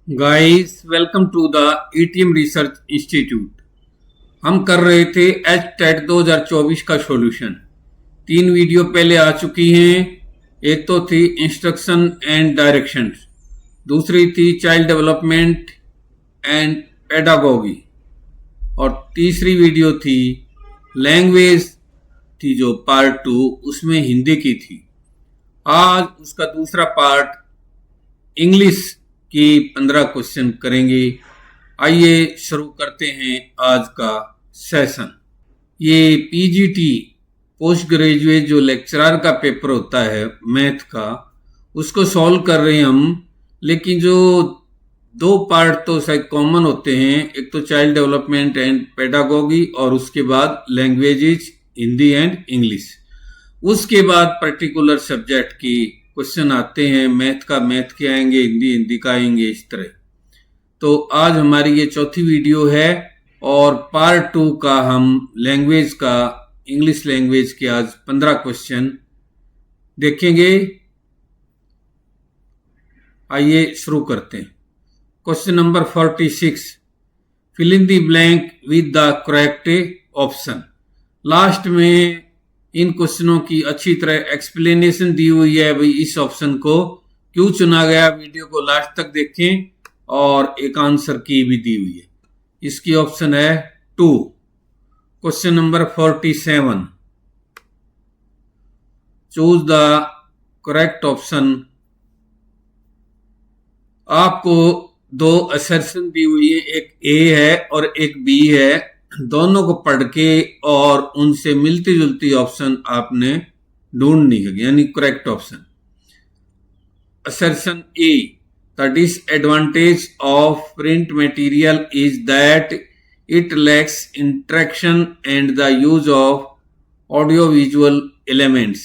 Guys welcome to the ATM research institute. हम कर रहे थे एच टेट 2024 का सॉल्यूशन। 3 वीडियो पहले आ चुकी हैं। एक तो थी इंस्ट्रक्शन एंड डायरेक्शंस, दूसरी थी चाइल्ड डेवलपमेंट एंड पेडागोगी, और तीसरी वीडियो थी लैंग्वेज थी जो पार्ट 2, उसमें हिंदी की थी। आज उसका दूसरा पार्ट इंग्लिश की 15 क्वेश्चन करेंगे। आइए शुरू करते हैं आज का सेशन। ये पीजीटी पोस्ट ग्रेजुएट जो लेक्चरर का पेपर होता है मैथ का, उसको सॉल्व कर रहे हैं हम। लेकिन जो 2 पार्ट तो शायद कॉमन होते हैं, एक तो चाइल्ड डेवलपमेंट एंड पेडागोगी और उसके बाद लैंग्वेजेज हिंदी एंड इंग्लिश। उसके बाद पर्टिकुलर सब्जेक्ट की क्वेश्चन आते हैं। मैथ का मैथ के आएंगे, हिंदी का आएंगे, इस तरह। तो आज हमारी ये चौथी वीडियो है और पार्ट 2 का हम लैंग्वेज का, इंग्लिश लैंग्वेज के आज 15 क्वेश्चन देखेंगे। आइए शुरू करते हैं। Question number 46, fill in the blank with the correct option. Last में इन क्वेश्चनों की अच्छी तरह एक्सप्लेनेशन दी हुई है, भाई इस ऑप्शन को क्यों चुना गया। वीडियो को लास्ट तक देखें और एक आंसर की भी दी हुई है। इसकी ऑप्शन है 2। Question number 47, choose the correct option. आपको 2 असर्शन दी हुई है, एक ए है और एक बी है। दोनों को पढ़ के और उनसे मिलती जुलती ऑप्शन आपने ढूंढनी है, यानी correct option. Assertion A, the disadvantage of print material is that it lacks interaction and the use of audio visual elements.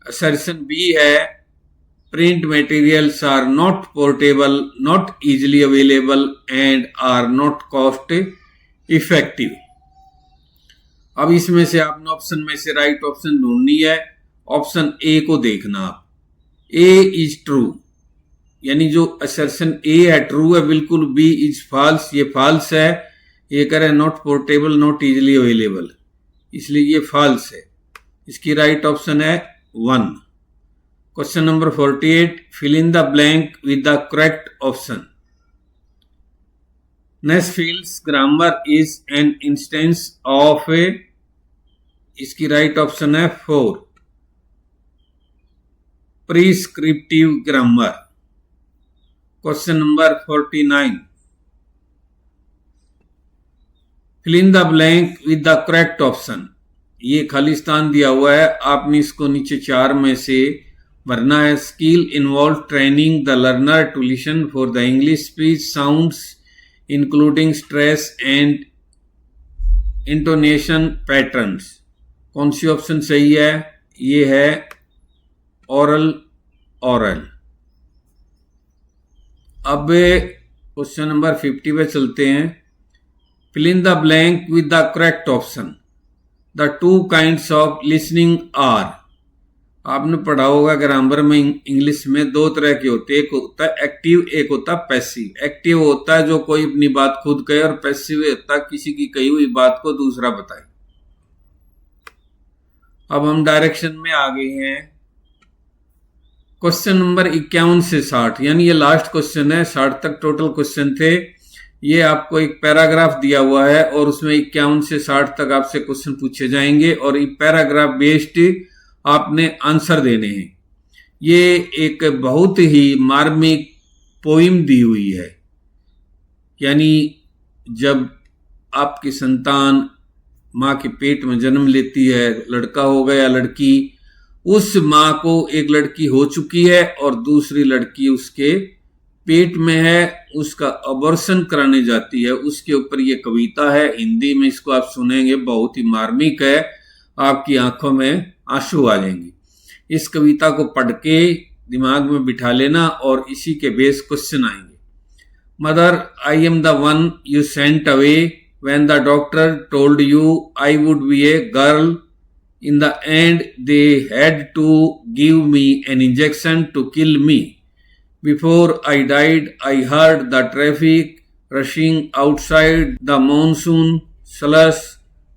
Assertion B है, print materials are not portable, not easily available and are not cost effective। अब इसमें से आपने option में से right option ढूंढनी है। Option A को देखना आप, ए इज ट्रू, यानी जो असर्शन ए है ट्रू है बिल्कुल। बी इज फॉल्स, ये फॉल्स है। ये कह रहे हैं not portable, not easily available, इसलिए ये फॉल्स है। इसकी राइट ऑप्शन है 1। Question number 48, fill in the blank with the correct option. Nesfield's grammar is an instance of a, इसकी right option है 4, prescriptive grammar। Question number 49, fill in the blank with the correct option। ये खालिस्तान दिया हुआ है, आपने इसको नीचे 4 में से भरना है। Skill involve training the learner to listen for the English speech sounds including stress and intonation patterns. कौन सी ऑप्शन सही है? ये है ओरल। अब क्वेश्चन नंबर 50 पे चलते हैं। Fill in the blank with the correct option. The 2 kinds of listening are. आपने पढ़ा होगा ग्रामर में, इंग्लिश में 2 तरह के होते हैं, एक होता है एक्टिव, एक होता है पैसिव। एक्टिव होता है जो कोई अपनी बात खुद कहे, और पैसिव होता है किसी की कही हुई बात को दूसरा बताए। अब हम डायरेक्शन में आ गए हैं। क्वेश्चन नंबर 51 से 60, यानी ये लास्ट क्वेश्चन है। 60 तक टोटल क्वेश्चन थे। ये आपको एक पैराग्राफ दिया हुआ है और उसमें 51 से 60 तक आपसे क्वेश्चन पूछे जाएंगे और ये पैराग्राफ बेस्ड आपने आंसर देने हैं। ये एक बहुत ही मार्मिक पोइम दी हुई है, यानी जब आपकी संतान माँ के पेट में जन्म लेती है, लड़का होगा या लड़की, उस माँ को एक लड़की हो चुकी है और दूसरी लड़की उसके पेट में है, उसका अबॉर्शन कराने जाती है। उसके ऊपर ये कविता है। हिंदी में इसको आप सुनेंगे, बहुत ही मार्मिक है, आपकी आंखों में आंसू आ जाएंगे। इस कविता को पढ़ के दिमाग में बिठा लेना और इसी के बेस क्वेश्चन आएंगे। Mother, I am the one you sent away when the doctor told you I would be a girl. In the end they had to give me an injection to kill me. Before I died, I heard the traffic rushing outside, the monsoon slush,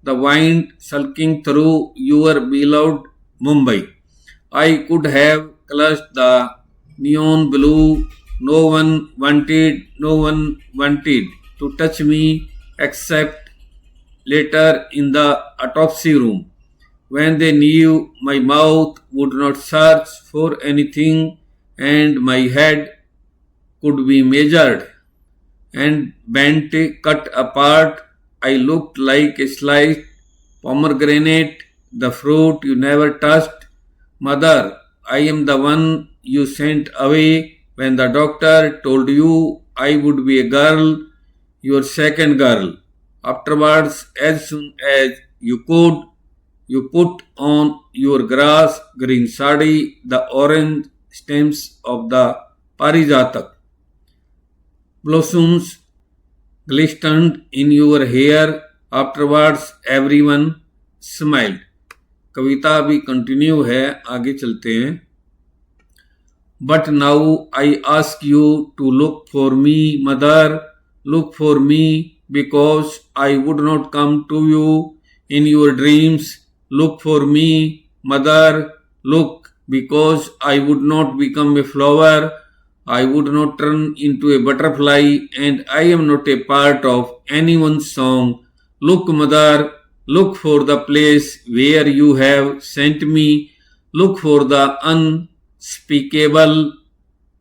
the wind sulking through your beloved Mumbai. I could have clutched the neon blue. No one wanted to touch me except later in the autopsy room, when they knew my mouth would not search for anything and my head could be measured and bent, cut apart. I looked like a sliced pomegranate, the fruit you never touched. Mother, I am the one you sent away when the doctor told you I would be a girl, your second girl. Afterwards, as soon as you could, you put on your grass green sari, the orange stems of the Parijatak blossoms glistened in your hair. Afterwards, everyone smiled. कविता अभी continue है, आगे चलते हैं. But now I ask you to look for me, mother, look for me, because I would not come to you in your dreams. Look for me, mother, look, because I would not become a flower, I would not turn into a butterfly, and I am not a part of anyone's song. Look, mother, look for the place where you have sent me. Look for the unspeakable,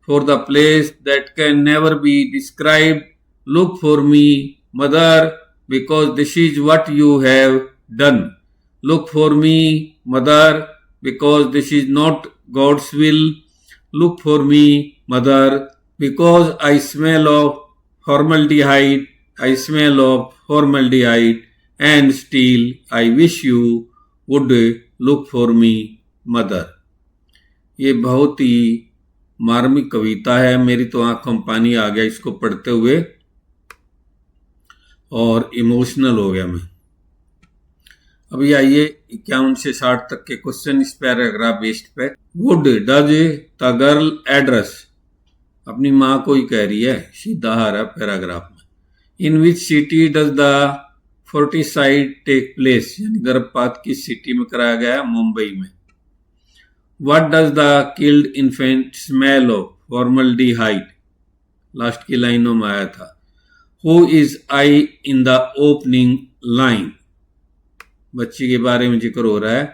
for the place that can never be described. Look for me, mother, because this is what you have done. Look for me, mother, because this is not God's will. Look for me, mother, because I smell of formaldehyde. I smell of formaldehyde, and still I wish you would look for me, mother. ये बहुत ही मार्मिक कविता है. मेरी तो आंखों में पानी आ गया इसको पढ़ते हुए और इमोशनल हो गया मैं. अभी आइए 51 से 60 तक के क्वेश्चन इस पैराग्राफ बेस्ड पे. Would does the girl address, अपनी माँ को ही कह रही है, सीधा आ रहा पैराग्राफ में. In which city does the foeticide take place, यानी गर्भपात किस सिटी में कराया गया? मुंबई में. What does the killed infant smell of? Formaldehyde. Last की लाइनों में आया था. Who is I in the opening line? बच्ची के बारे में जिक्र हो रहा है.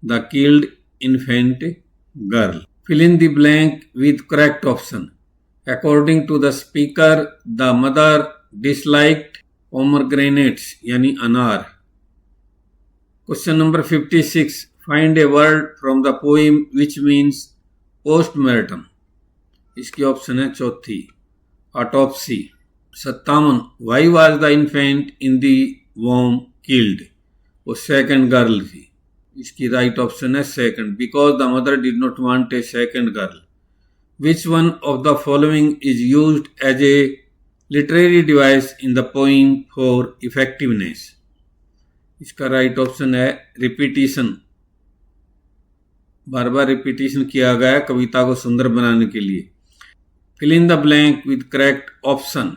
The killed infant girl. Fill in the blank with correct option. According to the speaker the mother disliked pomegranates, यानी अनार. Question number 56. Find a word from the poem which means postmortem. इसकी ऑप्शन है चौथी, autopsy. 57. Why was the infant in the womb killed? वो second girl थी. इसकी right option है second, because the mother did not want a second girl. Which one of the following is used as a literary device in the poem for effectiveness? इसका right option है repetition. बार बार repetition किया गया कविता को सुंदर बनाने के लिए. Fill in the blank with correct option.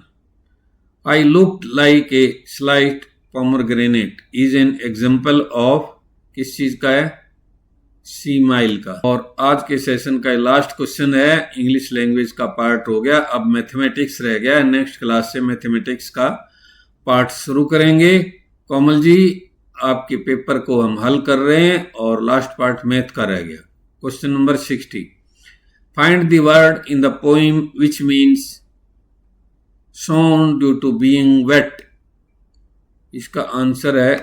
I looked like a sliced pomegranate is an example of, किस चीज का है? सीमाइल का. और आज के सेशन का लास्ट क्वेश्चन है. इंग्लिश लैंग्वेज का पार्ट हो गया, अब मैथमेटिक्स रह गया. नेक्स्ट क्लास से मैथमेटिक्स का पार्ट शुरू करेंगे. कोमल जी, आपके पेपर को हम हल कर रहे हैं और लास्ट पार्ट मैथ का रह गया. Question number 60. Find the word in the poem which means shone due to being wet. इसका आंसर है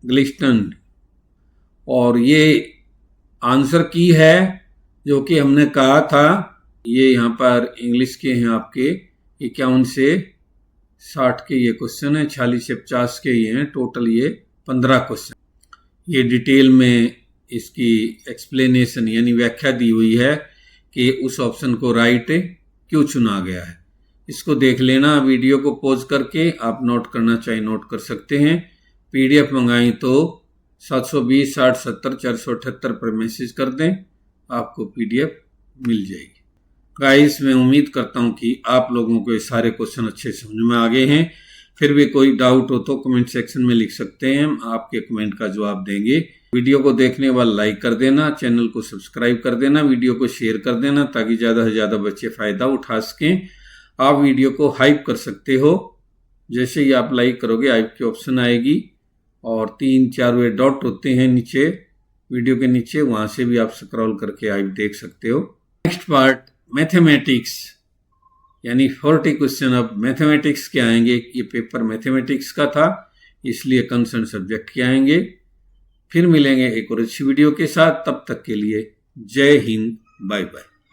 ग्लिस्टन्ड. और ये आंसर की है जो कि हमने कहा था. ये यहाँ पर इंग्लिश के हैं आपके 51 से 60 के ये क्वेश्चन है. 46 से 50 के ये हैं. टोटल ये 15 क्वेश्चन. ये डिटेल में इसकी एक्सप्लेनेशन यानी व्याख्या दी हुई है कि उस ऑप्शन को राइट क्यों चुना गया है. इसको देख लेना. वीडियो को पॉज करके आप नोट करना चाहे नोट कर सकते हैं. पीडीएफ मंगाई तो 720 60 70 478 पर मैसेज कर दें, आपको पीडीएफ मिल जाएगी. गाइस मैं उम्मीद करता हूं कि आप लोगों को ये सारे क्वेश्चन अच्छे समझ में आ गए हैं। फिर भी कोई डाउट हो तो कमेंट सेक्शन में लिख सकते हैं, हम आपके कमेंट का जवाब देंगे। वीडियो को देखने के बाद लाइक कर देना, चैनल को सब्सक्राइब कर देना, वीडियो को शेयर कर देना ताकि ज़्यादा से ज़्यादा बच्चे फ़ायदा उठा सकें। आप वीडियो को हाइप कर सकते हो, जैसे ही आप लाइक करोगे हाइप की ऑप्शन आएगी और 3-4 वे डॉट होते हैं नीचे वीडियो के नीचे, वहाँ से भी आप स्क्रॉल करके हाइप देख सकते हो। नेक्स्ट पार्ट मैथमेटिक्स यानी 40 क्वेश्चन अब मैथमेटिक्स के आएंगे। ये पेपर मैथमेटिक्स का था इसलिए कंसर्न सब्जेक्ट के आएंगे। फिर मिलेंगे एक और अच्छी वीडियो के साथ, तब तक के लिए जय हिंद, बाय बाय।